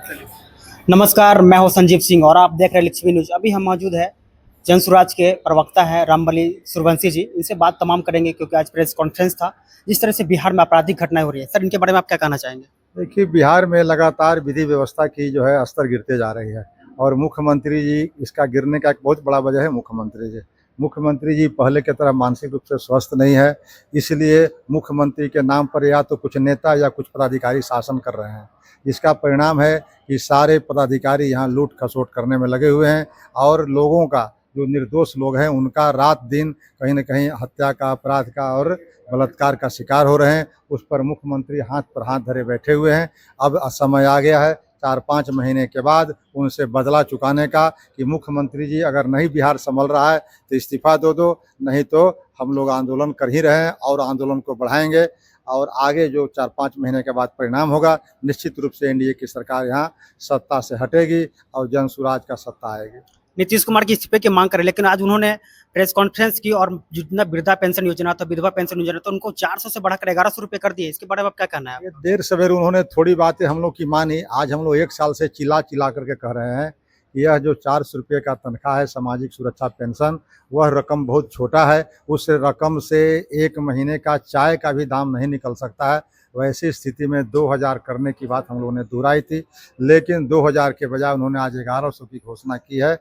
नमस्कार, मैं हूं संजीव सिंह और आप देख रहे हैं लिच्छवी न्यूज। अभी हम मौजूद है जन सुराज के प्रवक्ता है रामबली सूर्यवंशी जी। इनसे बात तमाम करेंगे क्योंकि आज प्रेस कॉन्फ्रेंस था। जिस तरह से बिहार में आपराधिक घटनाएं हो रही है, सर इनके बारे में आप क्या कहना चाहेंगे? देखिए, बिहार में लगातार विधि व्यवस्था की जो है स्तर गिरते जा रही है और मुख्यमंत्री जी इसका गिरने का एक बहुत बड़ा वजह है मुख्यमंत्री जी पहले की तरह मानसिक रूप से स्वस्थ नहीं है। इसलिए मुख्यमंत्री के नाम पर या तो कुछ नेता या कुछ पदाधिकारी शासन कर रहे हैं। इसका परिणाम है कि सारे पदाधिकारी यहाँ लूट खसोट करने में लगे हुए हैं और लोगों का, जो निर्दोष लोग हैं, उनका रात दिन कहीं न कहीं हत्या का, अपराध का और बलात्कार का शिकार हो रहे हैं। उस पर मुख्यमंत्री हाथ पर हाथ धरे बैठे हुए हैं। अब समय आ गया है 4-5 महीने के बाद उनसे बदला चुकाने का कि मुख्यमंत्री जी अगर नहीं बिहार संभल रहा है तो इस्तीफा दो, नहीं तो हम लोग आंदोलन कर ही रहे हैं और आंदोलन को बढ़ाएंगे। और आगे जो 4-5 महीने के बाद परिणाम होगा, निश्चित रूप से एनडीए की सरकार यहाँ सत्ता से हटेगी और जन सुराज का सत्ता आएगी। नीतीश कुमार की इस्तीफे की मांग करें, लेकिन आज उन्होंने प्रेस कॉन्फ्रेंस की और जितना वृद्धा पेंशन योजना था, विधवा पेंशन योजना था, उनको 400 से बढ़ाकर 1100 रुपये कर दिए। इसके बारे में आप क्या कहना है? ये देर सवेर उन्होंने थोड़ी बातें हम लोग की मानी। आज हम लोग 1 साल से चिल्ला चिल्ला करके कह रहे हैं कि यह जो 400 रुपये का तनख्वाह है सामाजिक सुरक्षा पेंशन, वह रकम बहुत छोटा है। उस रकम से 1 महीने का चाय का भी दाम नहीं निकल सकता है। वैसी स्थिति में 2000 करने की बात हम लोगों ने दोहराई थी, लेकिन 2000 के बजाय उन्होंने आज 1100 की घोषणा की है।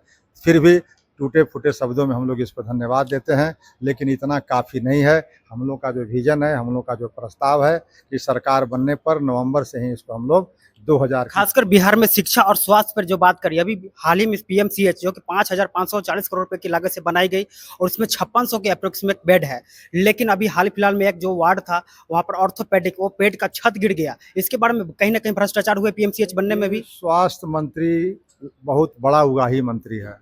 फिर भी टूटे फूटे शब्दों में हम लोग इस पर धन्यवाद देते हैं, लेकिन इतना काफ़ी नहीं है। हम लोग का जो विज़न है, हम लोग का जो प्रस्ताव है कि सरकार बनने पर नवंबर से ही इसको हम लोग 2000 खासकर बिहार में शिक्षा और स्वास्थ्य पर जो बात करी, अभी हाल ही में पीएमसीएच जो कि 5540 करोड़ रुपए की लागत से बनाई गई और उसमें 5600 के अप्रोक्सीमेट बेड है, लेकिन अभी हाल फिलहाल में एक जो वार्ड था वहाँ पर ऑर्थोपेडिक वो बेड का छत गिर गया। इसके बारे में कहीं ना कहीं भ्रष्टाचार हुए पीएमसीएच बनने में भी। स्वास्थ्य मंत्री बहुत बड़ा उगाही मंत्री है।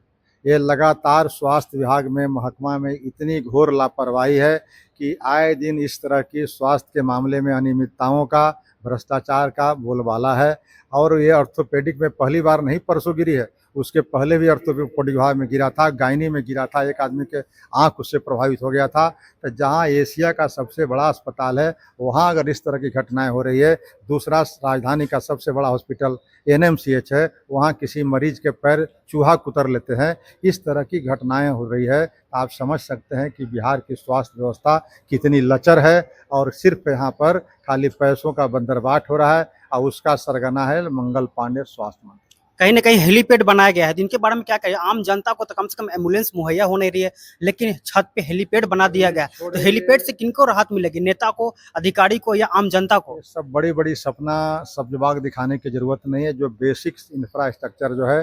ये लगातार स्वास्थ्य विभाग में, महकमा में इतनी घोर लापरवाही है कि आए दिन इस तरह की स्वास्थ्य के मामले में अनियमितताओं का, भ्रष्टाचार का बोलबाला है। और ये ऑर्थोपेडिक में पहली बार नहीं परसों गिरी है, उसके पहले भी ऑर्थोपेडिक विभाग में गिरा था, गायनी में गिरा था, एक आदमी के आँख उससे प्रभावित हो गया था। तो जहाँ एशिया का सबसे बड़ा अस्पताल है, वहाँ अगर इस तरह की घटनाएं हो रही है, दूसरा राजधानी का सबसे बड़ा हॉस्पिटल एनएमसीएच है, वहाँ किसी मरीज के पैर चूहा कुतर लेते हैं, इस तरह की घटनाएं हो रही है। आप समझ सकते हैं कि बिहार की स्वास्थ्य व्यवस्था कितनी लचर है और सिर्फ यहाँ पर खाली पैसों का बंदरबाट हो रहा है और उसका सरगना है मंगल पांडे स्वास्थ्य मंत्री। कहीं ना कहीं हेलीपैड बनाया गया है, जिनके बारे में क्या कहें? आम जनता को तो कम से कम एम्बुलेंस मुहैया हो नहीं रही है, लेकिन छत पे हेलीपैड बना दिया गया। तो हेलीपैड से किनको राहत मिलेगी? नेता को, अधिकारी को या आम जनता को? ये सब बड़ी बड़ी सपना सब्जबाग दिखाने की ज़रूरत नहीं है। जो बेसिक इंफ्रास्ट्रक्चर जो है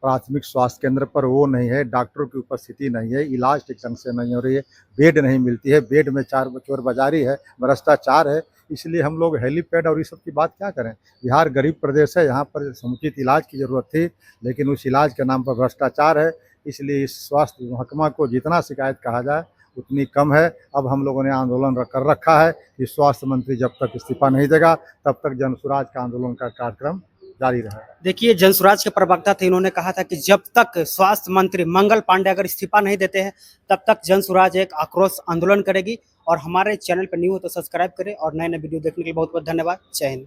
प्राथमिक स्वास्थ्य केंद्र पर, वो नहीं है। डॉक्टरों की उपस्थिति नहीं है, इलाज ठीक ढंग से नहीं हो रही है, बेड नहीं मिलती है, बेड में चोर बाजारी है, भ्रष्टाचार है। इसलिए हम लोग हेलीपैड और इस सब की बात क्या करें। बिहार गरीब प्रदेश है, यहाँ पर समुचित इलाज की ज़रूरत थी, लेकिन उस इलाज के नाम पर भ्रष्टाचार है। इसलिए इस स्वास्थ्य महकमा को जितना शिकायत कहा जाए उतनी कम है। अब हम लोगों ने आंदोलन कर रखा है कि स्वास्थ्य मंत्री जब तक इस्तीफा नहीं देगा तब तक जनसुराज का आंदोलन का कार्यक्रम जारी रहेगा। देखिए, जनसुराज के प्रवक्ता थे, इन्होंने कहा था कि जब तक स्वास्थ्य मंत्री मंगल पांडे अगर इस्तीफा नहीं देते हैं तब तक जनसुराज एक आक्रोश आंदोलन करेगी। और हमारे चैनल पर न्यू हो तो सब्सक्राइब करें और नए नए वीडियो देखने के लिए बहुत बहुत धन्यवाद। जय हिंद।